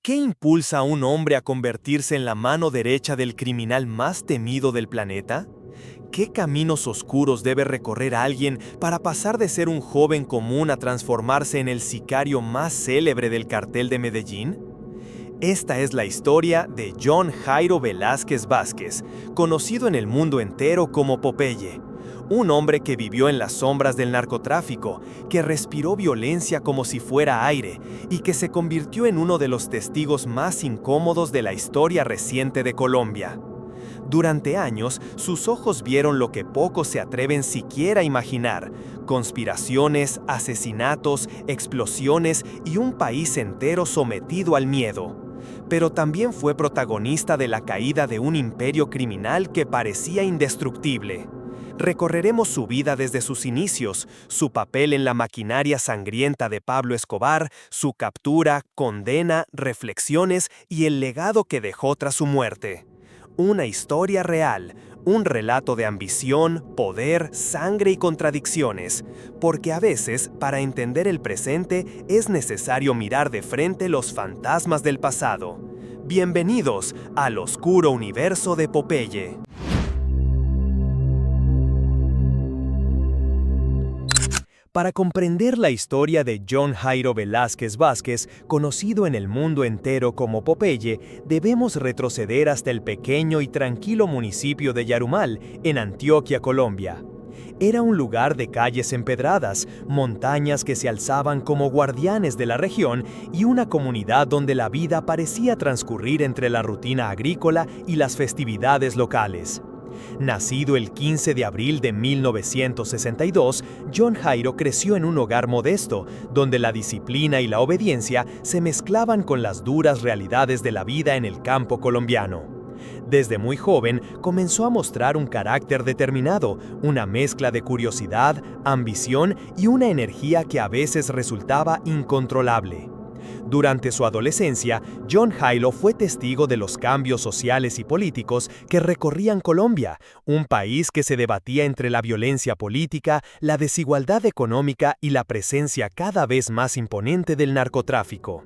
¿Qué impulsa a un hombre a convertirse en la mano derecha del criminal más temido del planeta? ¿Qué caminos oscuros debe recorrer alguien para pasar de ser un joven común a transformarse en el sicario más célebre del cartel de Medellín? Esta es la historia de John Jairo Velázquez Vázquez, conocido en el mundo entero como Popeye. Un hombre que vivió en las sombras del narcotráfico, que respiró violencia como si fuera aire y que se convirtió en uno de los testigos más incómodos de la historia reciente de Colombia. Durante años, sus ojos vieron lo que pocos se atreven siquiera a imaginar: conspiraciones, asesinatos, explosiones y un país entero sometido al miedo. Pero también fue protagonista de la caída de un imperio criminal que parecía indestructible. Recorreremos su vida desde sus inicios, su papel en la maquinaria sangrienta de Pablo Escobar, su captura, condena, reflexiones y el legado que dejó tras su muerte. Una historia real, un relato de ambición, poder, sangre y contradicciones, porque a veces, para entender el presente, es necesario mirar de frente los fantasmas del pasado. Bienvenidos al oscuro universo de Popeye. Para comprender la historia de John Jairo Velázquez Vázquez, conocido en el mundo entero como Popeye, debemos retroceder hasta el pequeño y tranquilo municipio de Yarumal, en Antioquia, Colombia. Era un lugar de calles empedradas, montañas que se alzaban como guardianes de la región y una comunidad donde la vida parecía transcurrir entre la rutina agrícola y las festividades locales. Nacido el 15 de abril de 1962, John Jairo creció en un hogar modesto, donde la disciplina y la obediencia se mezclaban con las duras realidades de la vida en el campo colombiano. Desde muy joven comenzó a mostrar un carácter determinado, una mezcla de curiosidad, ambición y una energía que a veces resultaba incontrolable. Durante su adolescencia, John Jairo fue testigo de los cambios sociales y políticos que recorrían Colombia, un país que se debatía entre la violencia política, la desigualdad económica y la presencia cada vez más imponente del narcotráfico.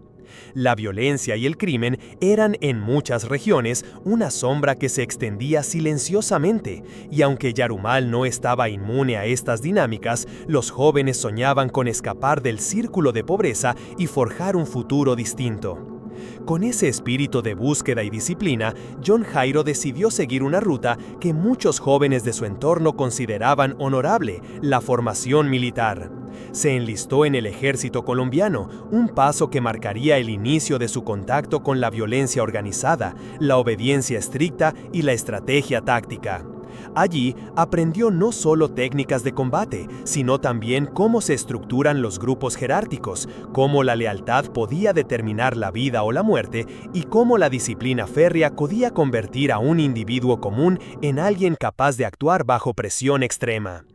La violencia y el crimen eran en muchas regiones una sombra que se extendía silenciosamente, y aunque Yarumal no estaba inmune a estas dinámicas, los jóvenes soñaban con escapar del círculo de pobreza y forjar un futuro distinto. Con ese espíritu de búsqueda y disciplina, John Jairo decidió seguir una ruta que muchos jóvenes de su entorno consideraban honorable: la formación militar. Se enlistó en el ejército colombiano, un paso que marcaría el inicio de su contacto con la violencia organizada, la obediencia estricta y la estrategia táctica. Allí aprendió no solo técnicas de combate, sino también cómo se estructuran los grupos jerárquicos, cómo la lealtad podía determinar la vida o la muerte y cómo la disciplina férrea podía convertir a un individuo común en alguien capaz de actuar bajo presión extrema.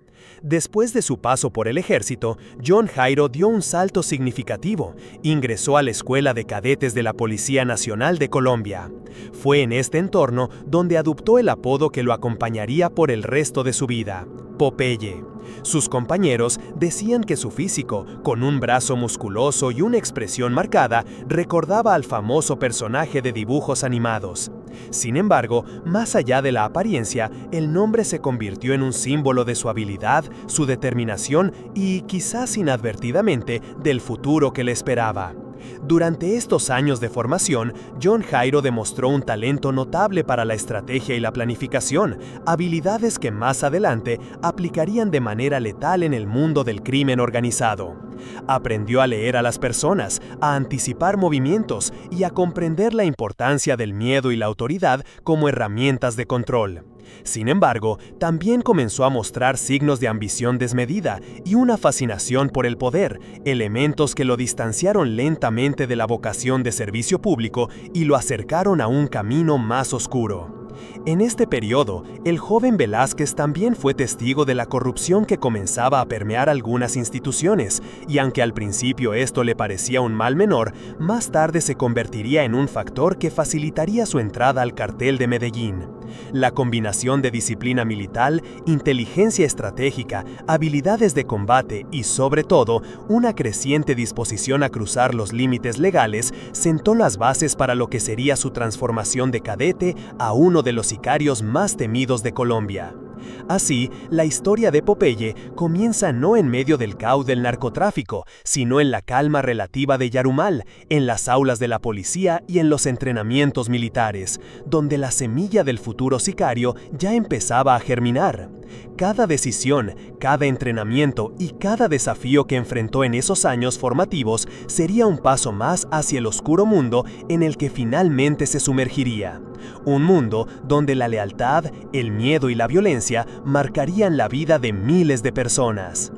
Después de su paso por el ejército, John Jairo dio un salto significativo. Ingresó a la Escuela de Cadetes de la Policía Nacional de Colombia. Fue en este entorno donde adoptó el apodo que lo acompañaría por el resto de su vida: Popeye. Sus compañeros decían que su físico, con un brazo musculoso y una expresión marcada, recordaba al famoso personaje de dibujos animados. Sin embargo, más allá de la apariencia, el nombre se convirtió en un símbolo de su habilidad, su determinación y, quizás inadvertidamente, del futuro que le esperaba. Durante estos años de formación, John Jairo demostró un talento notable para la estrategia y la planificación, habilidades que más adelante aplicarían de manera letal en el mundo del crimen organizado. Aprendió a leer a las personas, a anticipar movimientos y a comprender la importancia del miedo y la autoridad como herramientas de control. Sin embargo, también comenzó a mostrar signos de ambición desmedida y una fascinación por el poder, elementos que lo distanciaron lentamente de la vocación de servicio público y lo acercaron a un camino más oscuro. En este periodo, el joven Velázquez también fue testigo de la corrupción que comenzaba a permear algunas instituciones, y aunque al principio esto le parecía un mal menor, más tarde se convertiría en un factor que facilitaría su entrada al cartel de Medellín. La combinación de disciplina militar, inteligencia estratégica, habilidades de combate y, sobre todo, una creciente disposición a cruzar los límites legales sentó las bases para lo que sería su transformación de cadete a uno de los sicarios más temidos de Colombia. Así, la historia de Popeye comienza no en medio del caos del narcotráfico, sino en la calma relativa de Yarumal, en las aulas de la policía y en los entrenamientos militares, donde la semilla del futuro sicario ya empezaba a germinar. Cada decisión, cada entrenamiento y cada desafío que enfrentó en esos años formativos sería un paso más hacia el oscuro mundo en el que finalmente se sumergiría. Un mundo donde la lealtad, el miedo y la violencia marcarían la vida de miles de personas.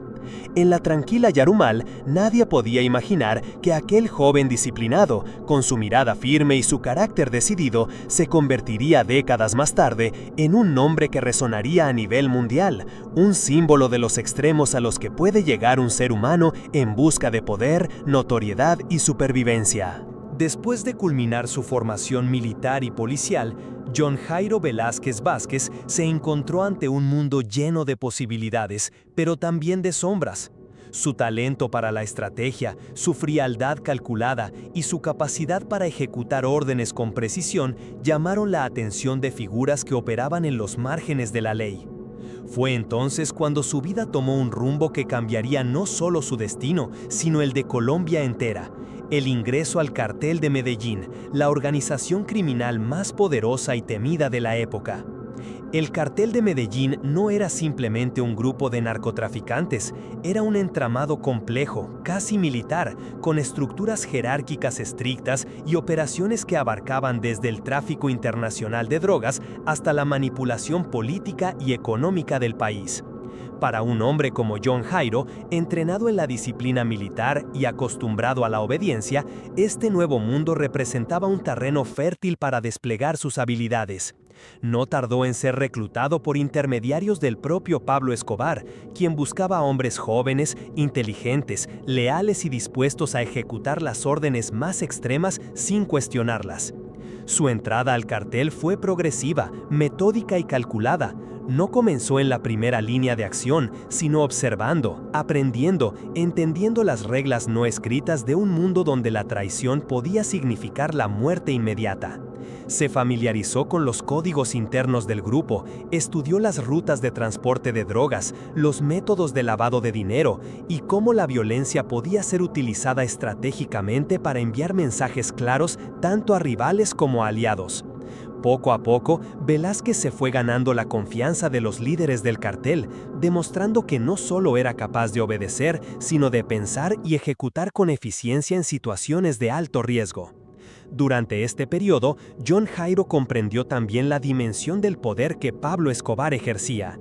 En la tranquila Yarumal, nadie podía imaginar que aquel joven disciplinado, con su mirada firme y su carácter decidido, se convertiría décadas más tarde en un nombre que resonaría a nivel mundial, un símbolo de los extremos a los que puede llegar un ser humano en busca de poder, notoriedad y supervivencia. Después de culminar su formación militar y policial, John Jairo Velázquez Vázquez se encontró ante un mundo lleno de posibilidades, pero también de sombras. Su talento para la estrategia, su frialdad calculada y su capacidad para ejecutar órdenes con precisión llamaron la atención de figuras que operaban en los márgenes de la ley. Fue entonces cuando su vida tomó un rumbo que cambiaría no solo su destino, sino el de Colombia entera: el ingreso al Cartel de Medellín, la organización criminal más poderosa y temida de la época. El Cartel de Medellín no era simplemente un grupo de narcotraficantes, era un entramado complejo, casi militar, con estructuras jerárquicas estrictas y operaciones que abarcaban desde el tráfico internacional de drogas hasta la manipulación política y económica del país. Para un hombre como John Jairo, entrenado en la disciplina militar y acostumbrado a la obediencia, este nuevo mundo representaba un terreno fértil para desplegar sus habilidades. No tardó en ser reclutado por intermediarios del propio Pablo Escobar, quien buscaba hombres jóvenes, inteligentes, leales y dispuestos a ejecutar las órdenes más extremas sin cuestionarlas. Su entrada al cartel fue progresiva, metódica y calculada. No comenzó en la primera línea de acción, sino observando, aprendiendo, entendiendo las reglas no escritas de un mundo donde la traición podía significar la muerte inmediata. Se familiarizó con los códigos internos del grupo, estudió las rutas de transporte de drogas, los métodos de lavado de dinero y cómo la violencia podía ser utilizada estratégicamente para enviar mensajes claros tanto a rivales como a aliados. Poco a poco, Velázquez se fue ganando la confianza de los líderes del cartel, demostrando que no solo era capaz de obedecer, sino de pensar y ejecutar con eficiencia en situaciones de alto riesgo. Durante este periodo, John Jairo comprendió también la dimensión del poder que Pablo Escobar ejercía.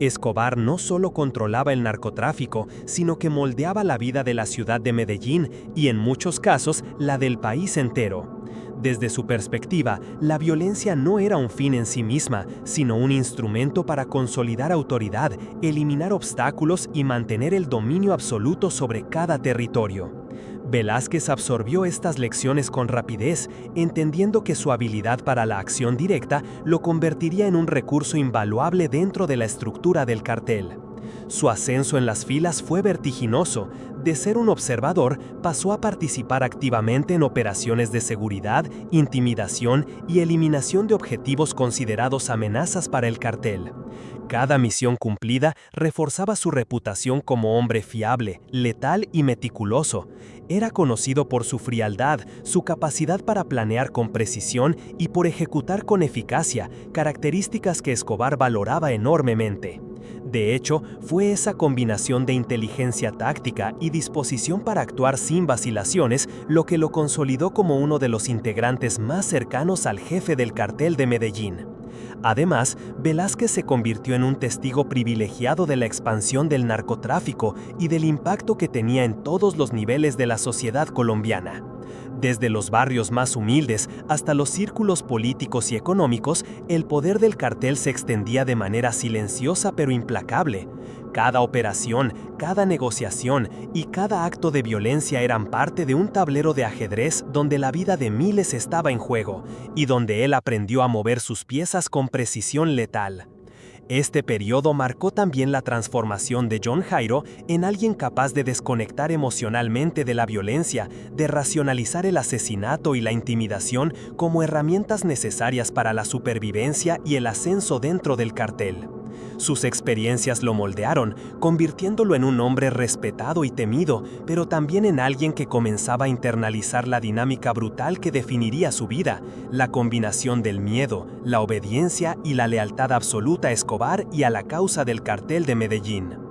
Escobar no solo controlaba el narcotráfico, sino que moldeaba la vida de la ciudad de Medellín y, en muchos casos, la del país entero. Desde su perspectiva, la violencia no era un fin en sí misma, sino un instrumento para consolidar autoridad, eliminar obstáculos y mantener el dominio absoluto sobre cada territorio. Velázquez absorbió estas lecciones con rapidez, entendiendo que su habilidad para la acción directa lo convertiría en un recurso invaluable dentro de la estructura del cartel. Su ascenso en las filas fue vertiginoso. De ser un observador, pasó a participar activamente en operaciones de seguridad, intimidación y eliminación de objetivos considerados amenazas para el cartel. Cada misión cumplida reforzaba su reputación como hombre fiable, letal y meticuloso. Era conocido por su frialdad, su capacidad para planear con precisión y por ejecutar con eficacia, características que Escobar valoraba enormemente. De hecho, fue esa combinación de inteligencia táctica y disposición para actuar sin vacilaciones lo que lo consolidó como uno de los integrantes más cercanos al jefe del cartel de Medellín. Además, Velázquez se convirtió en un testigo privilegiado de la expansión del narcotráfico y del impacto que tenía en todos los niveles de la sociedad colombiana. Desde los barrios más humildes hasta los círculos políticos y económicos, el poder del cartel se extendía de manera silenciosa pero implacable. Cada operación, cada negociación y cada acto de violencia eran parte de un tablero de ajedrez donde la vida de miles estaba en juego y donde él aprendió a mover sus piezas con precisión letal. Este periodo marcó también la transformación de John Jairo en alguien capaz de desconectar emocionalmente de la violencia, de racionalizar el asesinato y la intimidación como herramientas necesarias para la supervivencia y el ascenso dentro del cartel. Sus experiencias lo moldearon, convirtiéndolo en un hombre respetado y temido, pero también en alguien que comenzaba a internalizar la dinámica brutal que definiría su vida, la combinación del miedo, la obediencia y la lealtad absoluta a Escobar y a la causa del cartel de Medellín.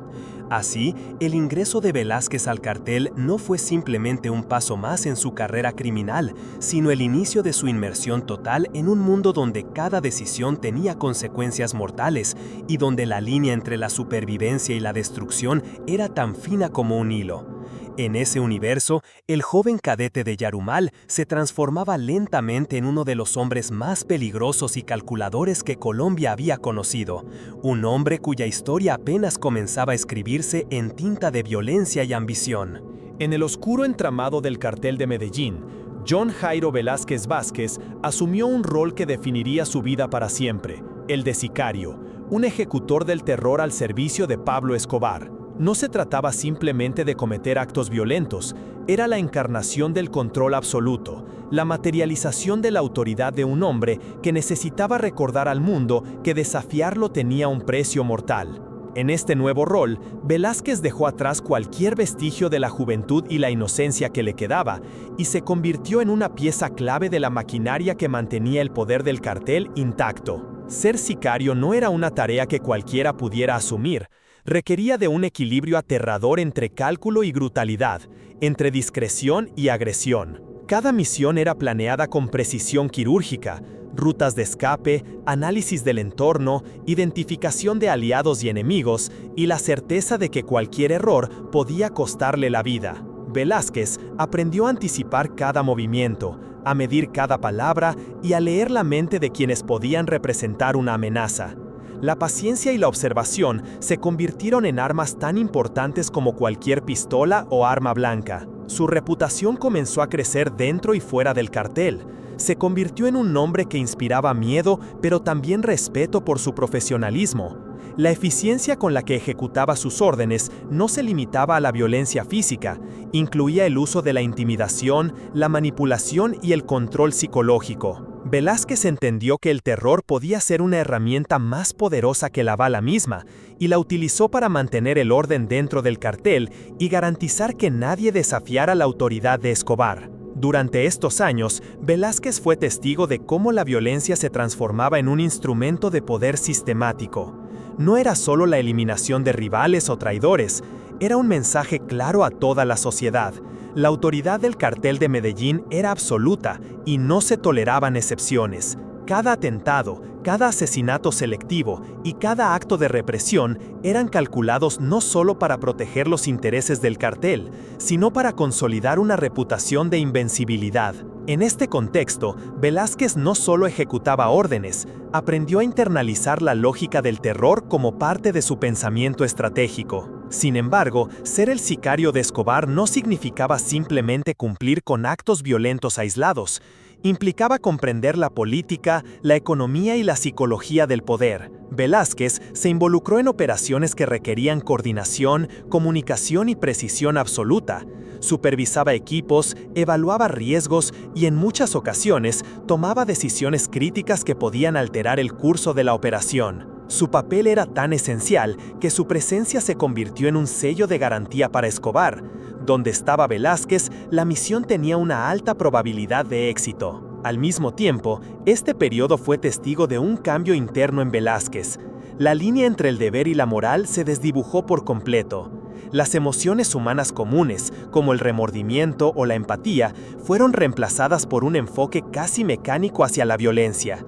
Así, el ingreso de Velázquez al cartel no fue simplemente un paso más en su carrera criminal, sino el inicio de su inmersión total en un mundo donde cada decisión tenía consecuencias mortales y donde la línea entre la supervivencia y la destrucción era tan fina como un hilo. En ese universo, el joven cadete de Yarumal se transformaba lentamente en uno de los hombres más peligrosos y calculadores que Colombia había conocido, un hombre cuya historia apenas comenzaba a escribirse en tinta de violencia y ambición. En el oscuro entramado del cartel de Medellín, John Jairo Velázquez Vázquez asumió un rol que definiría su vida para siempre, el de sicario, un ejecutor del terror al servicio de Pablo Escobar. No se trataba simplemente de cometer actos violentos, era la encarnación del control absoluto, la materialización de la autoridad de un hombre que necesitaba recordar al mundo que desafiarlo tenía un precio mortal. En este nuevo rol, Velázquez dejó atrás cualquier vestigio de la juventud y la inocencia que le quedaba, y se convirtió en una pieza clave de la maquinaria que mantenía el poder del cartel intacto. Ser sicario no era una tarea que cualquiera pudiera asumir. Requería de un equilibrio aterrador entre cálculo y brutalidad, entre discreción y agresión. Cada misión era planeada con precisión quirúrgica, rutas de escape, análisis del entorno, identificación de aliados y enemigos, y la certeza de que cualquier error podía costarle la vida. Velázquez aprendió a anticipar cada movimiento, a medir cada palabra y a leer la mente de quienes podían representar una amenaza. La paciencia y la observación se convirtieron en armas tan importantes como cualquier pistola o arma blanca. Su reputación comenzó a crecer dentro y fuera del cartel. Se convirtió en un nombre que inspiraba miedo, pero también respeto por su profesionalismo. La eficiencia con la que ejecutaba sus órdenes no se limitaba a la violencia física, incluía el uso de la intimidación, la manipulación y el control psicológico. Velázquez entendió que el terror podía ser una herramienta más poderosa que la bala misma, y la utilizó para mantener el orden dentro del cartel y garantizar que nadie desafiara la autoridad de Escobar. Durante estos años, Velázquez fue testigo de cómo la violencia se transformaba en un instrumento de poder sistemático. No era solo la eliminación de rivales o traidores, era un mensaje claro a toda la sociedad. La autoridad del cartel de Medellín era absoluta y no se toleraban excepciones. Cada atentado, cada asesinato selectivo y cada acto de represión eran calculados no solo para proteger los intereses del cartel, sino para consolidar una reputación de invencibilidad. En este contexto, Velázquez no solo ejecutaba órdenes, aprendió a internalizar la lógica del terror como parte de su pensamiento estratégico. Sin embargo, ser el sicario de Escobar no significaba simplemente cumplir con actos violentos aislados. Implicaba comprender la política, la economía y la psicología del poder. Velázquez se involucró en operaciones que requerían coordinación, comunicación y precisión absoluta. Supervisaba equipos, evaluaba riesgos y en muchas ocasiones tomaba decisiones críticas que podían alterar el curso de la operación. Su papel era tan esencial que su presencia se convirtió en un sello de garantía para Escobar. Donde estaba Velázquez, la misión tenía una alta probabilidad de éxito. Al mismo tiempo, este periodo fue testigo de un cambio interno en Velázquez. La línea entre el deber y la moral se desdibujó por completo. Las emociones humanas comunes, como el remordimiento o la empatía, fueron reemplazadas por un enfoque casi mecánico hacia la violencia.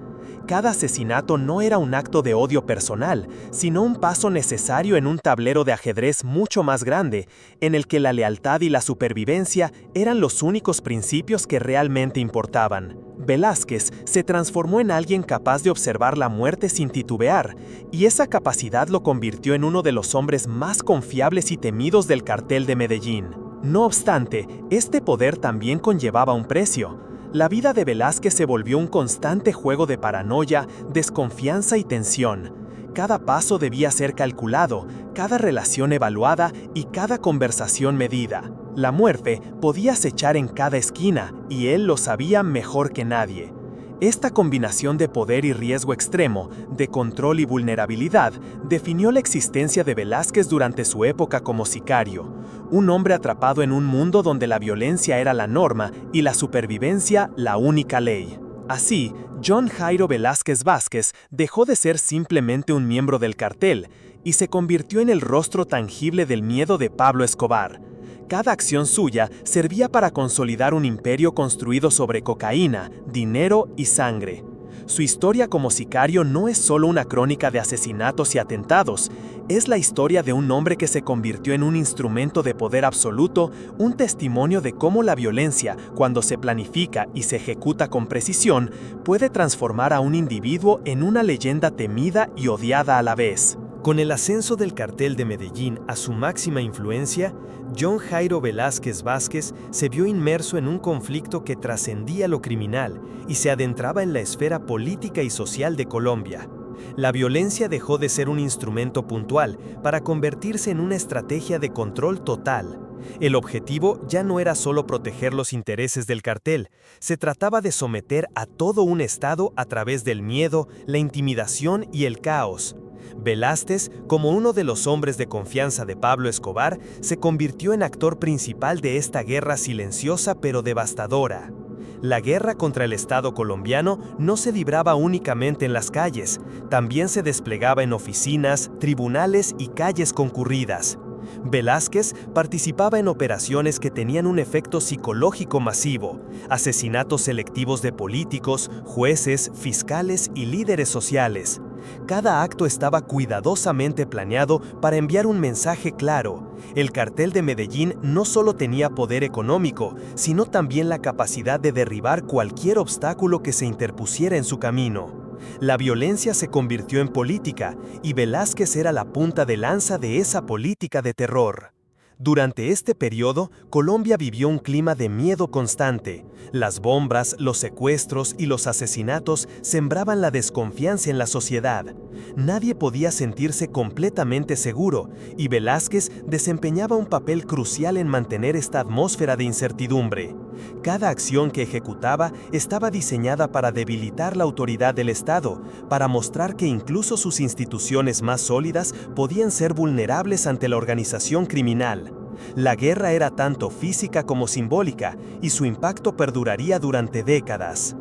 Cada asesinato no era un acto de odio personal, sino un paso necesario en un tablero de ajedrez mucho más grande, en el que la lealtad y la supervivencia eran los únicos principios que realmente importaban. Velázquez se transformó en alguien capaz de observar la muerte sin titubear, y esa capacidad lo convirtió en uno de los hombres más confiables y temidos del cartel de Medellín. No obstante, este poder también conllevaba un precio. La vida de Velázquez se volvió un constante juego de paranoia, desconfianza y tensión. Cada paso debía ser calculado, cada relación evaluada y cada conversación medida. La muerte podía acechar en cada esquina, y él lo sabía mejor que nadie. Esta combinación de poder y riesgo extremo, de control y vulnerabilidad, definió la existencia de Velázquez durante su época como sicario, un hombre atrapado en un mundo donde la violencia era la norma y la supervivencia la única ley. Así, John Jairo Velázquez Vázquez dejó de ser simplemente un miembro del cartel y se convirtió en el rostro tangible del miedo de Pablo Escobar. Cada acción suya servía para consolidar un imperio construido sobre cocaína, dinero y sangre. Su historia como sicario no es solo una crónica de asesinatos y atentados, es la historia de un hombre que se convirtió en un instrumento de poder absoluto, un testimonio de cómo la violencia, cuando se planifica y se ejecuta con precisión, puede transformar a un individuo en una leyenda temida y odiada a la vez. Con el ascenso del cartel de Medellín a su máxima influencia, John Jairo Velázquez Vázquez se vio inmerso en un conflicto que trascendía lo criminal y se adentraba en la esfera política y social de Colombia. La violencia dejó de ser un instrumento puntual para convertirse en una estrategia de control total. El objetivo ya no era solo proteger los intereses del cartel, se trataba de someter a todo un estado a través del miedo, la intimidación y el caos. Velázquez, como uno de los hombres de confianza de Pablo Escobar, se convirtió en actor principal de esta guerra silenciosa pero devastadora. La guerra contra el Estado colombiano no se libraba únicamente en las calles, también se desplegaba en oficinas, tribunales y calles concurridas. Velázquez participaba en operaciones que tenían un efecto psicológico masivo, asesinatos selectivos de políticos, jueces, fiscales y líderes sociales. Cada acto estaba cuidadosamente planeado para enviar un mensaje claro. El cartel de Medellín no solo tenía poder económico, sino también la capacidad de derribar cualquier obstáculo que se interpusiera en su camino. La violencia se convirtió en política, y Velázquez era la punta de lanza de esa política de terror. Durante este periodo, Colombia vivió un clima de miedo constante. Las bombas, los secuestros y los asesinatos sembraban la desconfianza en la sociedad. Nadie podía sentirse completamente seguro, y Velázquez desempeñaba un papel crucial en mantener esta atmósfera de incertidumbre. Cada acción que ejecutaba estaba diseñada para debilitar la autoridad del Estado, para mostrar que incluso sus instituciones más sólidas podían ser vulnerables ante la organización criminal. La guerra era tanto física como simbólica, y su impacto perduraría durante décadas.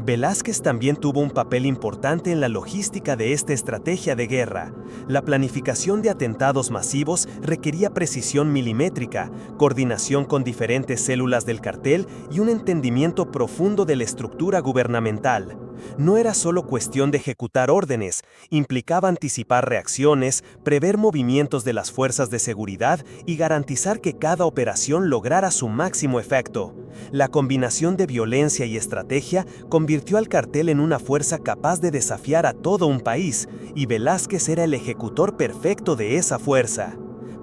Velázquez también tuvo un papel importante en la logística de esta estrategia de guerra. La planificación de atentados masivos requería precisión milimétrica, coordinación con diferentes células del cartel y un entendimiento profundo de la estructura gubernamental. No era solo cuestión de ejecutar órdenes, implicaba anticipar reacciones, prever movimientos de las fuerzas de seguridad y garantizar que cada operación lograra su máximo efecto. La combinación de violencia y estrategia convirtió al cartel en una fuerza capaz de desafiar a todo un país, y Velázquez era el ejecutor perfecto de esa fuerza.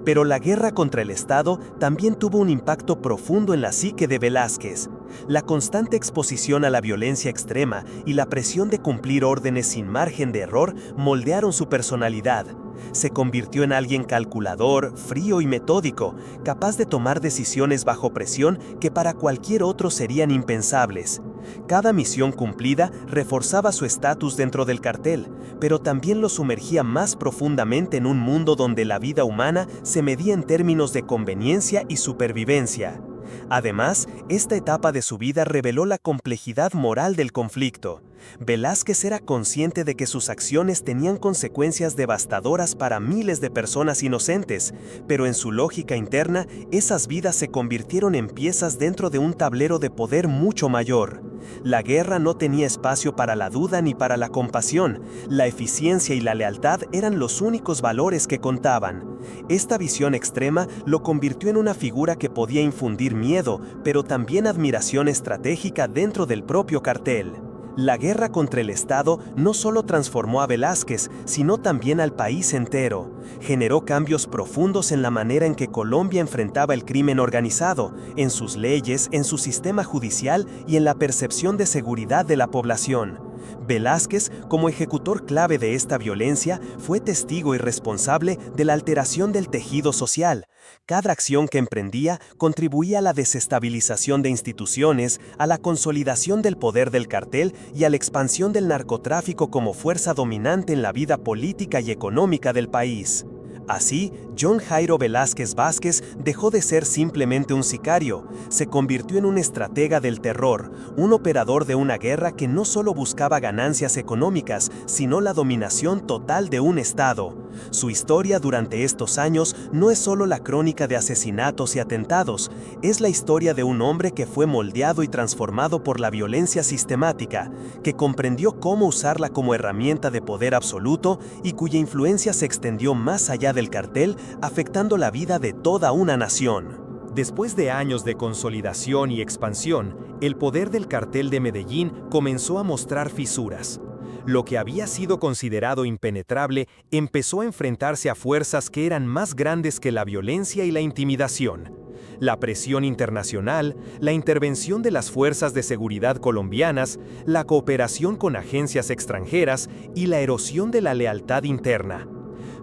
Pero la guerra contra el Estado también tuvo un impacto profundo en la psique de Velázquez. La constante exposición a la violencia extrema y la presión de cumplir órdenes sin margen de error moldearon su personalidad. Se convirtió en alguien calculador, frío y metódico, capaz de tomar decisiones bajo presión que para cualquier otro serían impensables. Cada misión cumplida reforzaba su estatus dentro del cartel, pero también lo sumergía más profundamente en un mundo donde la vida humana se medía en términos de conveniencia y supervivencia. Además, esta etapa de su vida reveló la complejidad moral del conflicto. Velázquez era consciente de que sus acciones tenían consecuencias devastadoras para miles de personas inocentes, pero en su lógica interna, esas vidas se convirtieron en piezas dentro de un tablero de poder mucho mayor. La guerra no tenía espacio para la duda ni para la compasión. La eficiencia y la lealtad eran los únicos valores que contaban. Esta visión extrema lo convirtió en una figura que podía infundir miedo, pero también admiración estratégica dentro del propio cartel. La guerra contra el Estado no solo transformó a Velázquez, sino también al país entero. Generó cambios profundos en la manera en que Colombia enfrentaba el crimen organizado, en sus leyes, en su sistema judicial y en la percepción de seguridad de la población. Velázquez, como ejecutor clave de esta violencia, fue testigo y responsable de la alteración del tejido social. Cada acción que emprendía contribuía a la desestabilización de instituciones, a la consolidación del poder del cartel y a la expansión del narcotráfico como fuerza dominante en la vida política y económica del país. Así, John Jairo Velázquez Vázquez dejó de ser simplemente un sicario, se convirtió en un estratega del terror, un operador de una guerra que no solo buscaba ganancias económicas, sino la dominación total de un Estado. Su historia durante estos años no es solo la crónica de asesinatos y atentados, es la historia de un hombre que fue moldeado y transformado por la violencia sistemática, que comprendió cómo usarla como herramienta de poder absoluto y cuya influencia se extendió más allá del cartel, afectando la vida de toda una nación. Después de años de consolidación y expansión, el poder del cartel de Medellín comenzó a mostrar fisuras. Lo que había sido considerado impenetrable empezó a enfrentarse a fuerzas que eran más grandes que la violencia y la intimidación. La presión internacional, la intervención de las fuerzas de seguridad colombianas, la cooperación con agencias extranjeras y la erosión de la lealtad interna.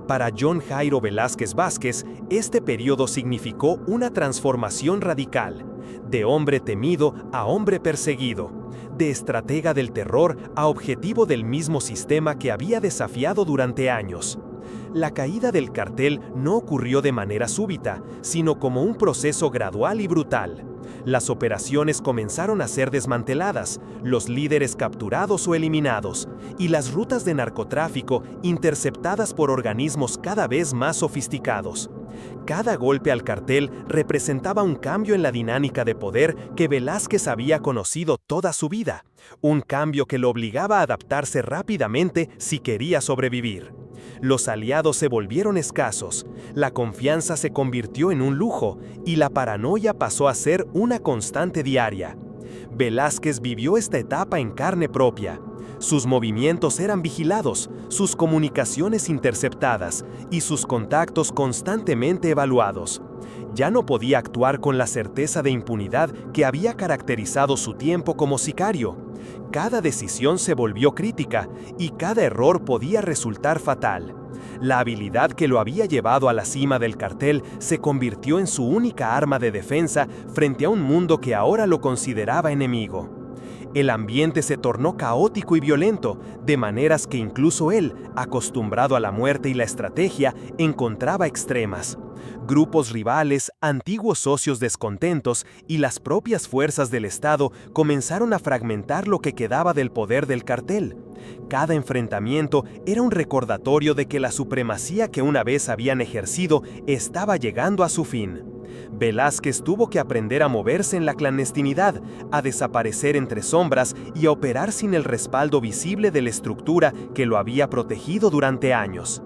Para John Jairo Velázquez Vázquez, este periodo significó una transformación radical, de hombre temido a hombre perseguido, de estratega del terror a objetivo del mismo sistema que había desafiado durante años. La caída del cartel no ocurrió de manera súbita, sino como un proceso gradual y brutal. Las operaciones comenzaron a ser desmanteladas, los líderes capturados o eliminados, y las rutas de narcotráfico interceptadas por organismos cada vez más sofisticados. Cada golpe al cartel representaba un cambio en la dinámica de poder que Velázquez había conocido toda su vida, un cambio que lo obligaba a adaptarse rápidamente si quería sobrevivir. Los aliados se volvieron escasos, la confianza se convirtió en un lujo y la paranoia pasó a ser una constante diaria. Velázquez vivió esta etapa en carne propia. Sus movimientos eran vigilados, sus comunicaciones interceptadas y sus contactos constantemente evaluados. Ya no podía actuar con la certeza de impunidad que había caracterizado su tiempo como sicario. Cada decisión se volvió crítica y cada error podía resultar fatal. La habilidad que lo había llevado a la cima del cartel se convirtió en su única arma de defensa frente a un mundo que ahora lo consideraba enemigo. El ambiente se tornó caótico y violento, de maneras que incluso él, acostumbrado a la muerte y la estrategia, encontraba extremas. Grupos rivales, antiguos socios descontentos y las propias fuerzas del Estado comenzaron a fragmentar lo que quedaba del poder del cartel. Cada enfrentamiento era un recordatorio de que la supremacía que una vez habían ejercido estaba llegando a su fin. Velázquez tuvo que aprender a moverse en la clandestinidad, a desaparecer entre sombras y a operar sin el respaldo visible de la estructura que lo había protegido durante años.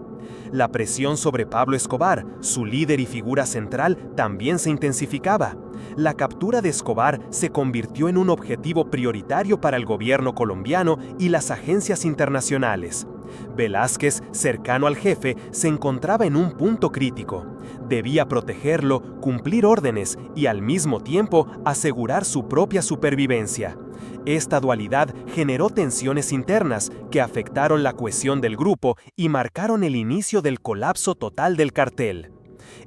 La presión sobre Pablo Escobar, su líder y figura central, también se intensificaba. La captura de Escobar se convirtió en un objetivo prioritario para el gobierno colombiano y las agencias internacionales. Velázquez, cercano al jefe, se encontraba en un punto crítico. Debía protegerlo, cumplir órdenes y al mismo tiempo asegurar su propia supervivencia. Esta dualidad generó tensiones internas que afectaron la cohesión del grupo y marcaron el inicio del colapso total del cartel.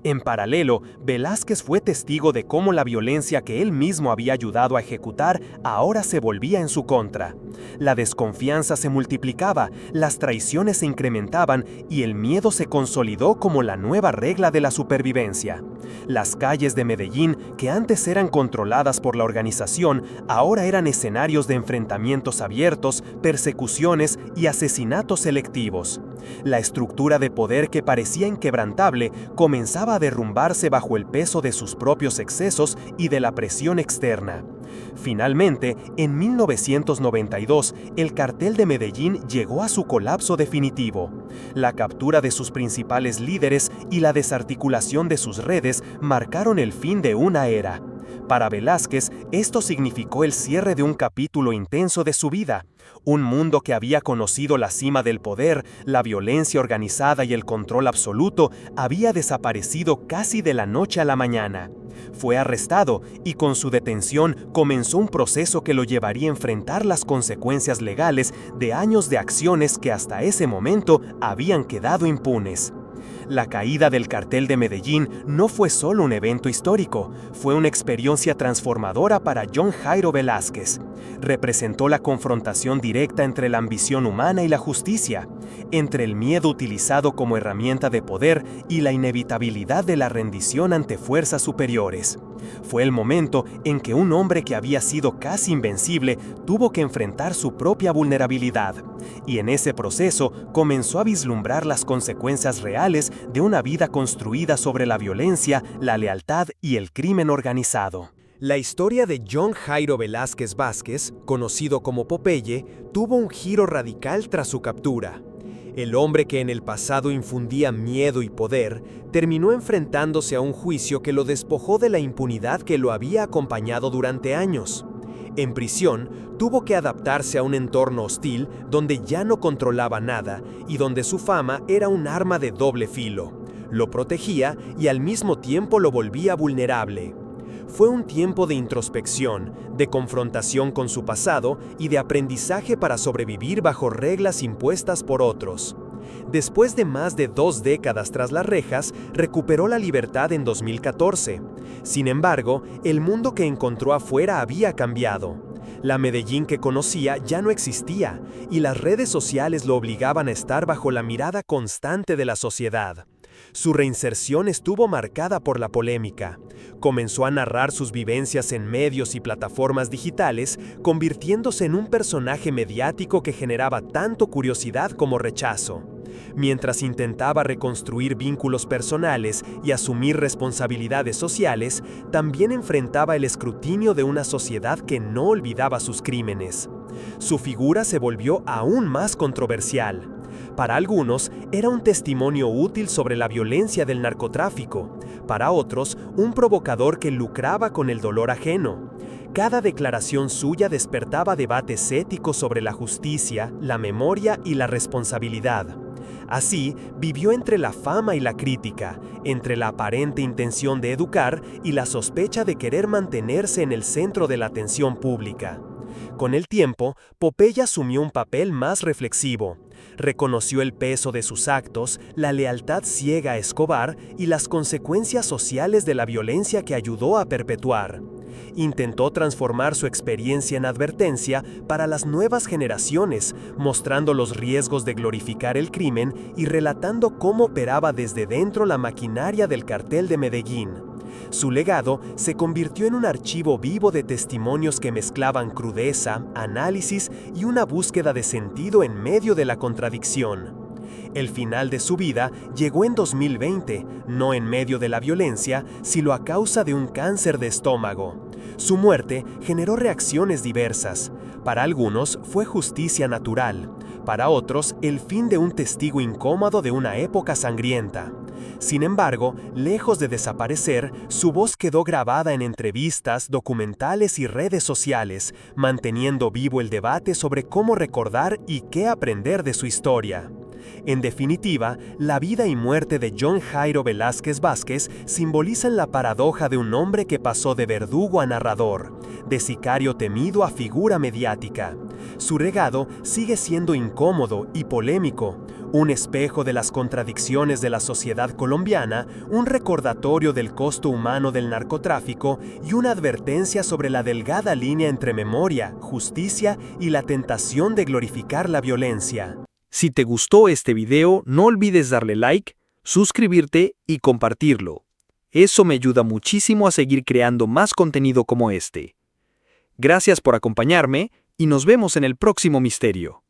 En paralelo, Velázquez fue testigo de cómo la violencia que él mismo había ayudado a ejecutar ahora se volvía en su contra. La desconfianza se multiplicaba, las traiciones se incrementaban y el miedo se consolidó como la nueva regla de la supervivencia. Las calles de Medellín, que antes eran controladas por la organización, ahora eran escenarios de enfrentamientos abiertos, persecuciones y asesinatos selectivos. La estructura de poder que parecía inquebrantable comenzaba a derrumbarse bajo el peso de sus propios excesos y de la presión externa. Finalmente, en 1992, el cartel de Medellín llegó a su colapso definitivo. La captura de sus principales líderes y la desarticulación de sus redes marcaron el fin de una era. Para Velázquez, esto significó el cierre de un capítulo intenso de su vida. Un mundo que había conocido la cima del poder, la violencia organizada y el control absoluto, había desaparecido casi de la noche a la mañana. Fue arrestado y con su detención comenzó un proceso que lo llevaría a enfrentar las consecuencias legales de años de acciones que hasta ese momento habían quedado impunes. La caída del cartel de Medellín no fue solo un evento histórico, fue una experiencia transformadora para John Jairo Velázquez. Representó la confrontación directa entre la ambición humana y la justicia, entre el miedo utilizado como herramienta de poder y la inevitabilidad de la rendición ante fuerzas superiores. Fue el momento en que un hombre que había sido casi invencible tuvo que enfrentar su propia vulnerabilidad, y en ese proceso comenzó a vislumbrar las consecuencias reales de una vida construida sobre la violencia, la lealtad y el crimen organizado. La historia de John Jairo Velázquez Vázquez, conocido como Popeye, tuvo un giro radical tras su captura. El hombre que en el pasado infundía miedo y poder, terminó enfrentándose a un juicio que lo despojó de la impunidad que lo había acompañado durante años. En prisión, tuvo que adaptarse a un entorno hostil donde ya no controlaba nada y donde su fama era un arma de doble filo. Lo protegía y al mismo tiempo lo volvía vulnerable. Fue un tiempo de introspección, de confrontación con su pasado y de aprendizaje para sobrevivir bajo reglas impuestas por otros. Después de más de 2 décadas tras las rejas, recuperó la libertad en 2014. Sin embargo, el mundo que encontró afuera había cambiado. La Medellín que conocía ya no existía, y las redes sociales lo obligaban a estar bajo la mirada constante de la sociedad. Su reinserción estuvo marcada por la polémica. Comenzó a narrar sus vivencias en medios y plataformas digitales, convirtiéndose en un personaje mediático que generaba tanto curiosidad como rechazo. Mientras intentaba reconstruir vínculos personales y asumir responsabilidades sociales, también enfrentaba el escrutinio de una sociedad que no olvidaba sus crímenes. Su figura se volvió aún más controversial. Para algunos, era un testimonio útil sobre la violencia del narcotráfico. Para otros, un provocador que lucraba con el dolor ajeno. Cada declaración suya despertaba debates éticos sobre la justicia, la memoria y la responsabilidad. Así, vivió entre la fama y la crítica, entre la aparente intención de educar y la sospecha de querer mantenerse en el centro de la atención pública. Con el tiempo, Popeye asumió un papel más reflexivo. Reconoció el peso de sus actos, la lealtad ciega a Escobar y las consecuencias sociales de la violencia que ayudó a perpetuar. Intentó transformar su experiencia en advertencia para las nuevas generaciones, mostrando los riesgos de glorificar el crimen y relatando cómo operaba desde dentro la maquinaria del cartel de Medellín. Su legado se convirtió en un archivo vivo de testimonios que mezclaban crudeza, análisis y una búsqueda de sentido en medio de la contradicción. El final de su vida llegó en 2020, no en medio de la violencia, sino a causa de un cáncer de estómago. Su muerte generó reacciones diversas. Para algunos fue justicia natural, para otros el fin de un testigo incómodo de una época sangrienta. Sin embargo, lejos de desaparecer, su voz quedó grabada en entrevistas, documentales y redes sociales, manteniendo vivo el debate sobre cómo recordar y qué aprender de su historia. En definitiva, la vida y muerte de John Jairo Velázquez Vázquez simbolizan la paradoja de un hombre que pasó de verdugo a narrador, de sicario temido a figura mediática. Su legado sigue siendo incómodo y polémico, un espejo de las contradicciones de la sociedad colombiana, un recordatorio del costo humano del narcotráfico y una advertencia sobre la delgada línea entre memoria, justicia y la tentación de glorificar la violencia. Si te gustó este video, no olvides darle like, suscribirte y compartirlo. Eso me ayuda muchísimo a seguir creando más contenido como este. Gracias por acompañarme y nos vemos en el próximo misterio.